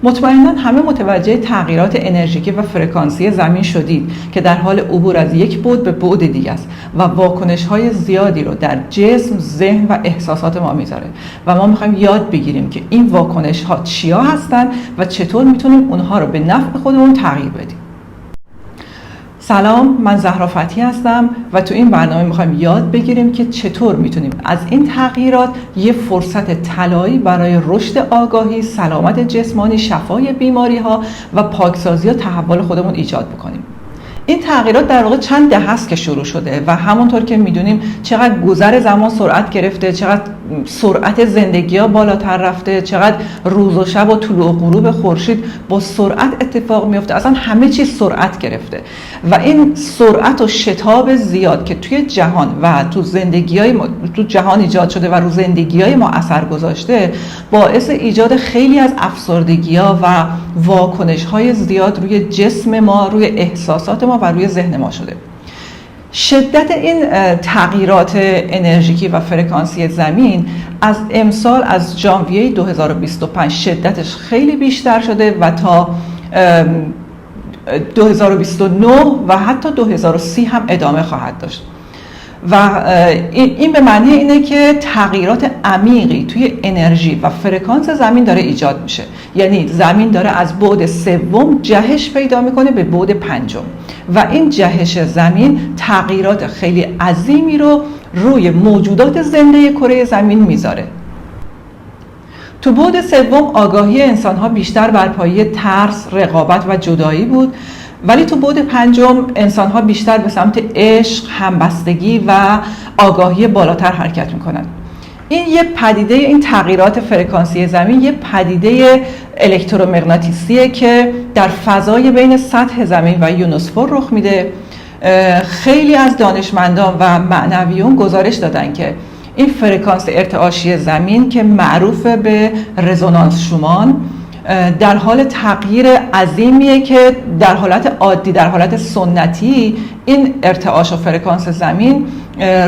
مطمئنا همه متوجه تغییرات انرژیکی و فرکانسی زمین شدید که در حال عبور از یک بعد به بعد دیگه است و واکنش‌های زیادی رو در جسم، ذهن و احساسات ما میذاره و ما میخوایم یاد بگیریم که این واکنش‌ها چیا هستن و چطور میتونیم اونها رو به نفع خودمون تغییر بدیم. سلام، من زهرا فتحی هستم و تو این برنامه میخوایم یاد بگیریم که چطور میتونیم از این تغییرات یه فرصت طلایی برای رشد آگاهی، سلامت جسمانی، شفای بیماری‌ها و پاکسازی و تحول خودمون ایجاد بکنیم. این تغییرات در واقع چند دهه است که شروع شده و همونطور که میدونیم چقدر گذر زمان سرعت گرفته، چقدر سرعت زندگی‌ها بالاتر رفته، چقدر روز و شب و طلوع و غروب خورشید با سرعت اتفاق میفته، اصلا همه چیز سرعت گرفته و این سرعت و شتاب زیاد که توی جهان و تو زندگی‌های ما تو جهان ایجاد شده و رو زندگی‌های ما اثر گذاشته باعث ایجاد خیلی از افسردگی‌ها و واکنش‌های زیاد روی جسم ما، روی احساسات ما و روی ذهن ما شده. شدت این تغییرات انرژیکی و فرکانسی زمین از امسال از ژانویه 2025 شدتش خیلی بیشتر شده و تا 2029 و حتی 2030 هم ادامه خواهد داشت و این به معنی اینه که تغییرات عمیقی توی انرژی و فرکانس زمین داره ایجاد میشه. یعنی زمین داره از بعد سوم جهش پیدا میکنه به بعد پنجم و این جهش زمین تغییرات خیلی عظیمی رو روی موجودات زنده کره زمین میذاره. تو بعد سوم آگاهی انسان‌ها بیشتر بر پایه ترس، رقابت و جدایی بود، ولی تو بعد پنجم انسان‌ها بیشتر به سمت عشق، همبستگی و آگاهی بالاتر حرکت می‌کنند. این یه پدیده، این تغییرات فرکانسی زمین یه پدیده الکترومغناطیسیه که در فضای بین سطح زمین و یونوسفر رخ میده. خیلی از دانشمندان و معنویون گزارش دادن که این فرکانس ارتعاشی زمین که معروف به رزونانس شومان در حال تغییر عظیمیه که در حالت عادی، در حالت سنتی این ارتعاش و فرکانس زمین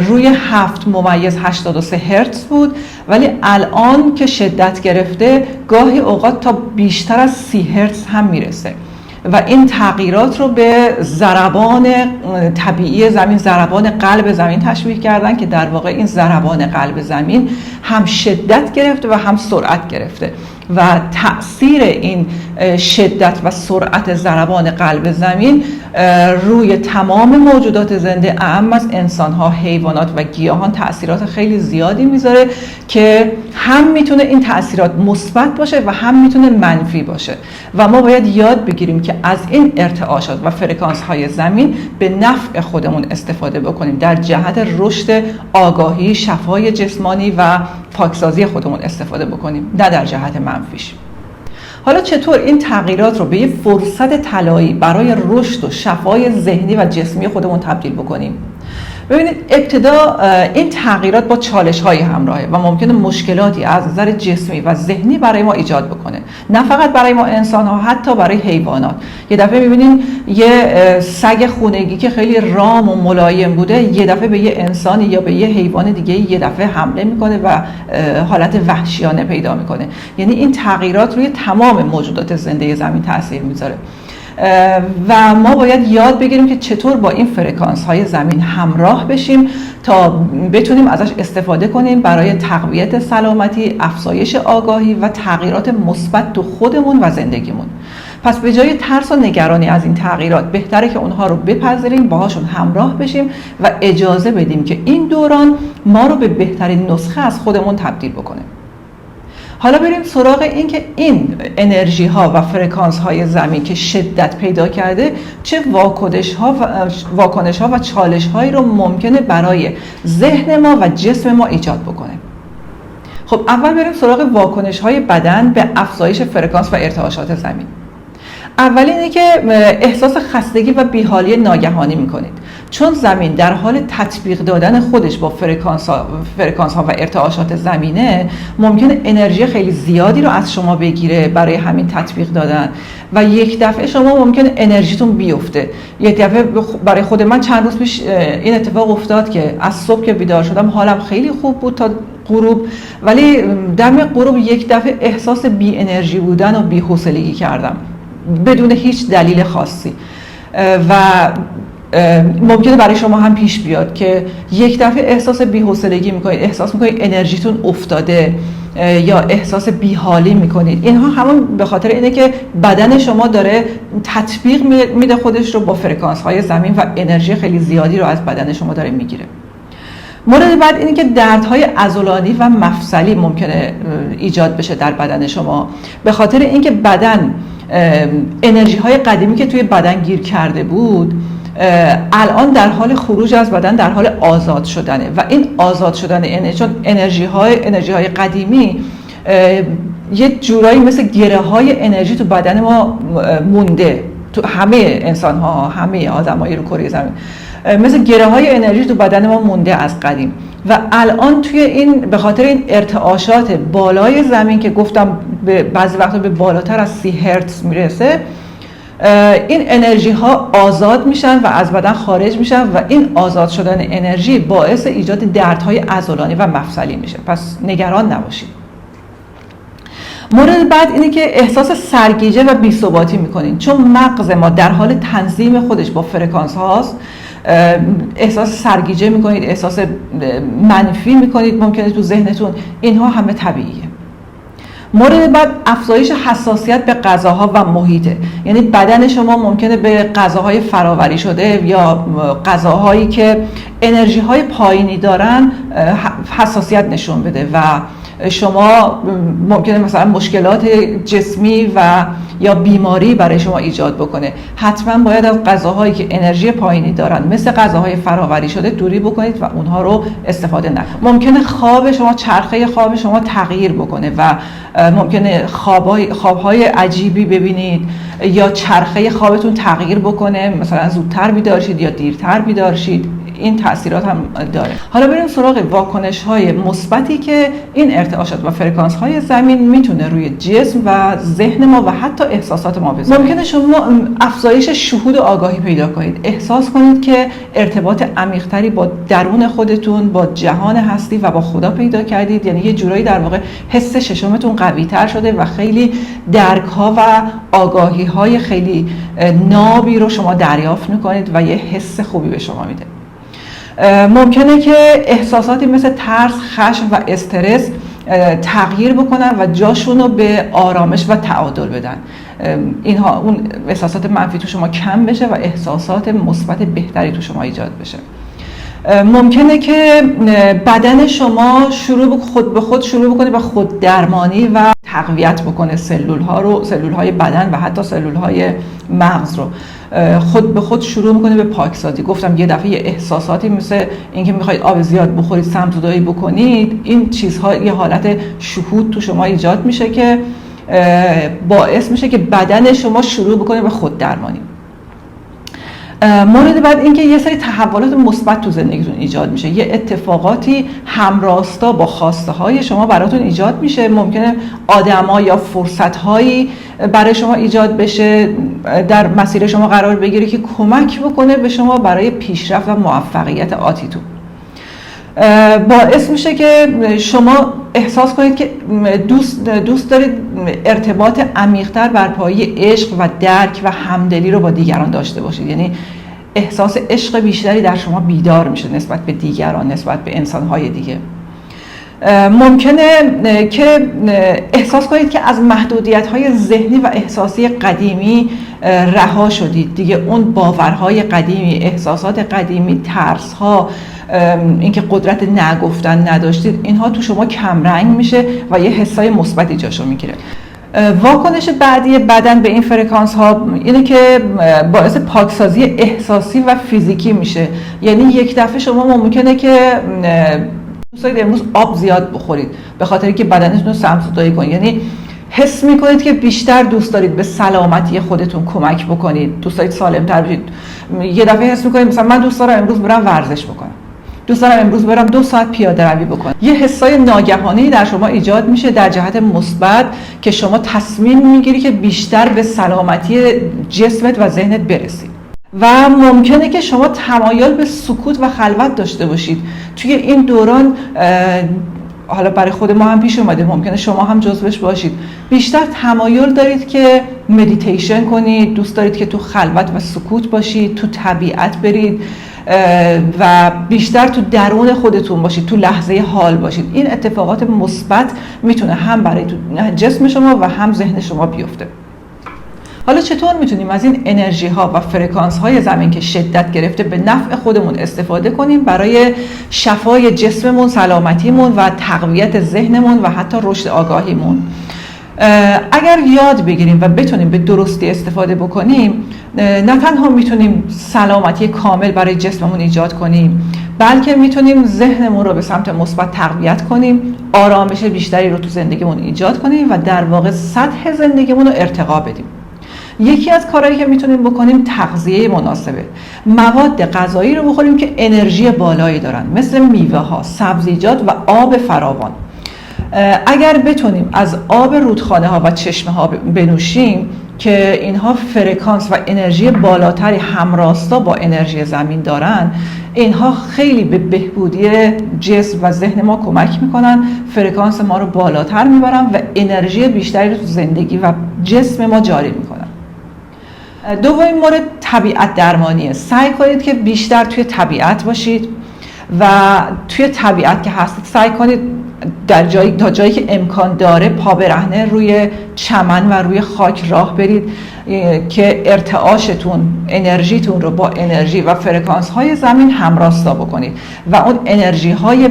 روی 7.83 هرتز بود، ولی الان که شدت گرفته گاهی اوقات تا بیشتر از 30 هرتز هم میرسه و این تغییرات رو به ضربان طبیعی زمین، ضربان قلب زمین تشبیه کردن که در واقع این ضربان قلب زمین هم شدت گرفته و هم سرعت گرفته و تأثیر این شدت و سرعت ضربان قلب زمین روی تمام موجودات زنده اعم از انسان‌ها، حیوانات و گیاهان تأثیرات خیلی زیادی میذاره که هم میتونه این تأثیرات مثبت باشه و هم میتونه منفی باشه و ما باید یاد بگیریم که از این ارتعاشات و فرکانس‌های زمین به نفع خودمون استفاده بکنیم، در جهت رشد آگاهی، شفای جسمانی و پاکسازی خودمون استفاده بکنیم، نه در جهت منفیش. حالا چطور این تغییرات رو به یه فرصت طلایی برای رشد و شفای ذهنی و جسمی خودمون تبدیل بکنیم؟ ببینید، ابتدا این تغییرات با چالش‌های همراهه و ممکنه مشکلاتی از نظر جسمی و ذهنی برای ما ایجاد بکنه، نه فقط برای ما انسان‌ها، حتی برای حیوانات. یه دفعه می‌بینین یه سگ خونگی که خیلی رام و ملایم بوده یه دفعه به یه انسانی یا به یه حیوان دیگه یه دفعه حمله می‌کنه و حالت وحشیانه پیدا می‌کنه. یعنی این تغییرات روی تمام موجودات زنده زمین تأثیر می‌ذاره و ما باید یاد بگیریم که چطور با این فرکانس های زمین همراه بشیم تا بتونیم ازش استفاده کنیم برای تقویت سلامتی، افزایش آگاهی و تغییرات مثبت تو خودمون و زندگیمون. پس به جای ترس و نگرانی از این تغییرات بهتره که اونها رو بپذیریم، باهاشون همراه بشیم و اجازه بدیم که این دوران ما رو به بهترین نسخه از خودمون تبدیل بکنه. حالا بریم سراغ این که این انرژی ها و فرکانس های زمین که شدت پیدا کرده چه واکنش ها و چالش هایی رو ممکنه برای ذهن ما و جسم ما ایجاد بکنه. خب اول بریم سراغ واکنش های بدن به افزایش فرکانس و ارتعاشات زمین. اول اینه که احساس خستگی و بیحالی ناگهانی میکنید. چون زمین در حال تطبیق دادن خودش با فرکانس ها و ارتعاشات زمینه، ممکنه انرژی خیلی زیادی رو از شما بگیره برای همین تطبیق دادن و یک دفعه شما ممکنه انرژیتون بیفته. یک دفعه برای خود من چند روز پیش این اتفاق افتاد که از صبح که بیدار شدم حالم خیلی خوب بود تا غروب، ولی دم غروب یک دفعه احساس بی انرژی بودن و بی حوصلگی کردم بدون هیچ دلیل خاصی. و ممکنه برای شما هم پیش بیاد که یک دفعه احساس بی‌حوصلگی میکنید، احساس میکنید انرژیتون افتاده یا احساس بی‌حالی میکنید. اینها همون به خاطر اینه که بدن شما داره تطبیق میده خودش رو با فرکانس های زمین و انرژی خیلی زیادی رو از بدن شما داره میگیره. مورد بعد اینه که دردهای عضلانی و مفصلی ممکنه ایجاد بشه در بدن شما، به خاطر اینکه بدن انرژی های قدیمی که توی بدن گیر کرده بود الان در حال خروج از بدن، در حال آزاد شدنه و این آزاد شدن چون انرژی های قدیمی یه جورایی مثل گره های انرژی تو بدن ما مونده، تو همه انسان ها، همه آدمایی رو کره زمین مثل گره های انرژی تو بدن ما مونده از قدیم و الان توی این به خاطر این ارتعاشات بالای زمین که گفتم بعضی وقتا به بالاتر از 30 هرتز میرسه، این انرژی ها آزاد میشن و از بدن خارج میشن و این آزاد شدن انرژی باعث ایجاد دردهای عضلانی و مفصلی میشه. پس نگران نباشید. مورد بعد اینه که احساس سرگیجه و بی‌ثباتی میکنین، چون مغز ما در حال تنظیم خودش با فرکانس هاست. احساس سرگیجه میکنید، احساس منفی میکنید ممکنه تو ذهنتون، اینها همه طبیعیه. مورد بعد افزایش حساسیت به غذاها و محیطه، یعنی بدن شما ممکنه به غذاهای فراوری شده یا غذاهایی که انرژی های پایینی دارن حساسیت نشون بده و شما ممکنه مثلا مشکلات جسمی و یا بیماری برای شما ایجاد بکنه. حتما باید از غذاهایی که انرژی پایینی دارن مثل غذاهای فراوری شده دوری بکنید و اونها رو استفاده نکنید. ممکنه خواب شما، چرخه خواب شما تغییر بکنه و ممکنه خوابهای عجیبی ببینید یا چرخه خوابتون تغییر بکنه، مثلا زودتر بیدار شید یا دیرتر بیدار شید. این تاثیرات هم داره. حالا بریم سراغ واکنش‌های مثبتی که این ارتعاشات و فرکانس‌های زمین میتونه روی جسم و ذهن ما و حتی احساسات ما بذاره. ممکنه شما افزایش شهود و آگاهی پیدا کنید، احساس کنید که ارتباط عمیق‌تری با درون خودتون، با جهان هستی و با خدا پیدا کردید. یعنی یه جورایی در واقع حس ششمتون قوی‌تر شده و خیلی درک‌ها و آگاهی‌های خیلی نابی رو شما دریافت می‌کنید و یه حس خوبی به شما میده. ممکنه که احساساتی مثل ترس، خشم و استرس تغییر بکنن و جاشون رو به آرامش و تعادل بدن. اینها اون احساسات منفی تو شما کم بشه و احساسات مثبت بهتری تو شما ایجاد بشه. ممکنه که بدن شما خود به خود شروع بکنه به خود درمانی و تقویت بکنه سلول‌های بدن و حتی سلول‌های مغز رو. خود به خود شروع میکنه به پاکسازی. گفتم یه دفعه یه احساساتی مثل اینکه میخواید آب زیاد بخورید، سم‌زدایی بکنید، این چیزها یه حالت شهود تو شما ایجاد میشه که باعث میشه که بدن شما شروع بکنه به خود درمانی. مورد بعد اینکه یه سری تحولات مثبت تو زندگیتون ایجاد میشه، یه اتفاقاتی همراستا با خواسته های شما براتون ایجاد میشه. ممکنه آدما یا فرصت هایی برای شما ایجاد بشه، در مسیر شما قرار بگیره که کمک بکنه به شما برای پیشرفت و موفقیت آتیتون. باعث میشه که شما احساس کنید که دوست دارید ارتباط عمیق‌تر بر پایه عشق و درک و همدلی رو با دیگران داشته باشید. یعنی احساس عشق بیشتری در شما بیدار میشه نسبت به دیگران، نسبت به انسان‌های دیگه. ممکنه که احساس کنید که از محدودیت‌های ذهنی و احساسی قدیمی رها شدید. دیگه اون باورهای قدیمی، احساسات قدیمی، ترس‌ها، اینکه قدرت نگفتن نداشتید، اینها تو شما کم رنگ میشه و یه حسای مثبتی جاشو میگیره. واکنش بعدی بدن به این فرکانس ها اینه که باعث پاکسازی احساسی و فیزیکی میشه. یعنی یک دفعه شما ممکنه که دوست دارید امروز آب زیاد بخورید به خاطر که بدنتون رو سم‌زدایی کنید. یعنی حس میکنید که بیشتر دوست دارید به سلامتی خودتون کمک بکنید، دوست دارید سالم‌تر بشید. یه دفعه حس میکنید مثلا من دوست دارم امروز برم ورزش بکنم، دوست دارم امروز برم 2 ساعت پیاده روی بکنم. یه حسای ناگهانی در شما ایجاد میشه در جهت مثبت که شما تصمیم میگیری که بیشتر به سلامتی جسمت و ذهنت برسید. و ممکنه که شما تمایل به سکوت و خلوت داشته باشید توی این دوران. حالا برای خود ما هم پیش اومده، ممکنه شما هم جزوش باشید، بیشتر تمایل دارید که مدیتیشن کنید، دوست دارید که تو خلوت و سکوت باشید، تو طبیعت برید و بیشتر تو درون خودتون باشید، تو لحظه حال باشید. این اتفاقات مثبت میتونه هم برای تو جسم شما و هم ذهن شما بیفته. حالا چطور میتونیم از این انرژی ها و فرکانس های زمین که شدت گرفته به نفع خودمون استفاده کنیم برای شفای جسممون، سلامتیمون و تقویت ذهنمون و حتی رشد آگاهیمون؟ اگر یاد بگیریم و بتونیم به درستی استفاده بکنیم، نه تنها میتونیم سلامتی کامل برای جسممون ایجاد کنیم، بلکه میتونیم ذهنمون رو به سمت مثبت تقویت کنیم، آرامش بیشتری رو تو زندگیمون ایجاد کنیم و در واقع سطح زندگیمون رو ارتقا بدیم. یکی از کارهایی که میتونیم بکنیم تغذیه مناسبه. مواد غذایی رو بخوریم که انرژی بالایی دارن، مثل میوه ها، سبزیجات و آب فراوان. اگر بتونیم از آب رودخانه ها و چشمه ها بنوشیم که اینها فرکانس و انرژی بالاتری همراستا با انرژی زمین دارن، اینها خیلی به بهبودی جسم و ذهن ما کمک میکنن، فرکانس ما رو بالاتر میبرن و انرژی بیشتری رو تو زندگی و جسم ما جاری میکنن. دومین مورد طبیعت درمانیه. سعی کنید که بیشتر توی طبیعت باشید و توی طبیعت که هستید سعی کنید تا جایی که امکان داره پا برهنه روی چمن و روی خاک راه برید که ارتعاشتون، انرژیتون رو با انرژی و فرکانس های زمین همراستا بکنید و اون انرژی های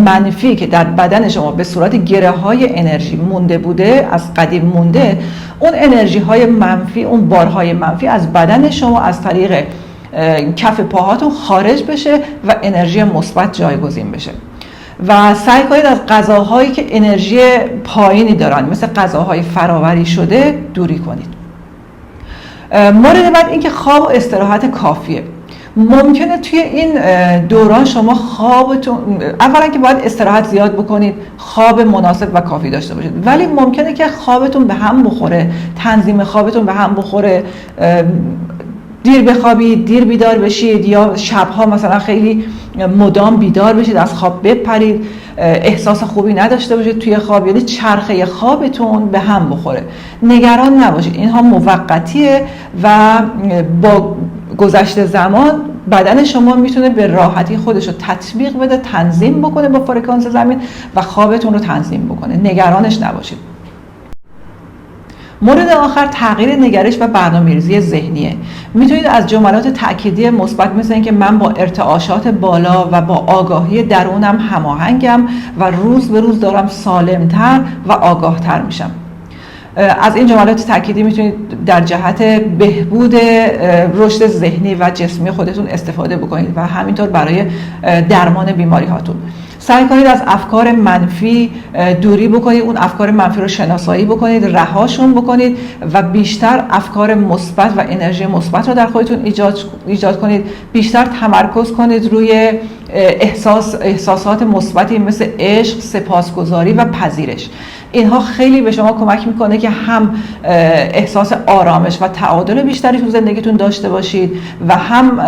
منفی که در بدن شما به صورت گره های انرژی مونده بوده، از قدیم مونده، اون انرژی های منفی، اون بارهای منفی از بدن شما از طریق کف پاهاتون خارج بشه و انرژی مثبت جایگزین بشه. و سعی کنید از غذاهایی که انرژی پایینی دارن مثل غذاهای فراوری شده دوری کنید. مورد بعد این که خواب و استراحت کافیه. ممکنه توی این دوران شما خوابتون، اولا که باید استراحت زیاد بکنید، خواب مناسب و کافی داشته باشید، ولی ممکنه که خوابتون به هم بخوره، تنظیم خوابتون به هم بخوره، دیر بخوابید، دیر بیدار بشید، یا شبها مثلا خیلی مدام بیدار بشید، از خواب بپرید، احساس خوبی نداشته باشید توی خواب، یعنی چرخه خوابتون به هم بخوره. نگران نباشید، اینها موقتیه و با گذشت زمان بدن شما میتونه به راحتی خودش رو تطبیق بده، تنظیم بکنه با فرکانس زمین و خوابتون رو تنظیم بکنه. نگرانش نباشید. مورد آخر تغییر نگرش و برنامه‌ریزی ذهنیه. میتونید از جملات تأکیدی مثبت مثل اینکه من با ارتعاشات بالا و با آگاهی درونم هماهنگم و روز به روز دارم سالمتر و آگاهتر میشم. از این جملات تأکیدی میتونید در جهت بهبود رشد ذهنی و جسمی خودتون استفاده بکنید و همینطور برای درمان بیماری هاتون. سعی کنید از افکار منفی دوری بکنید، اون افکار منفی رو شناسایی بکنید، رهاشون بکنید و بیشتر افکار مثبت و انرژی مثبت رو در خودتون ایجاد کنید. بیشتر تمرکز کنید روی احساسات مثبتی مثل عشق، سپاسگزاری و پذیرش. اینها خیلی به شما کمک میکنه که هم احساس آرامش و تعادل بیشتری تو زندگیتون داشته باشید و هم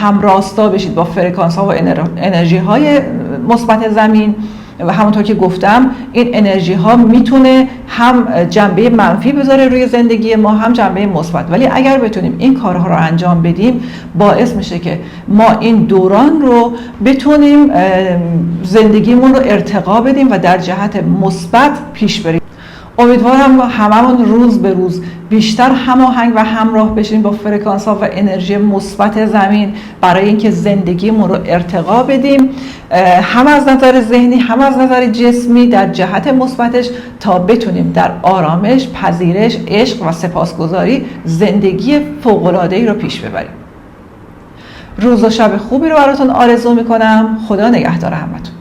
همراستا بشید با فرکانس ها و انرژی های مثبت زمین. و همونطور که گفتم این انرژی ها میتونه هم جنبه منفی بذاره روی زندگی ما، هم جنبه مثبت، ولی اگر بتونیم این کارها رو انجام بدیم باعث میشه که ما این دوران رو بتونیم زندگیمون رو ارتقا بدیم و در جهت مثبت پیش بریم. امیدوارم هممون روز به روز بیشتر هماهنگ و همراه بشیم با فرکانس ها و انرژی مثبت زمین برای اینکه زندگیمون رو ارتقا بدیم، هم از نظر ذهنی هم از نظر جسمی در جهت مثبتش، تا بتونیم در آرامش، پذیرش، عشق و سپاسگزاری زندگی فوق‌العاده‌ای رو پیش ببریم. روز و شب خوبی رو براتون آرزو میکنم. خدا نگهدار همتون.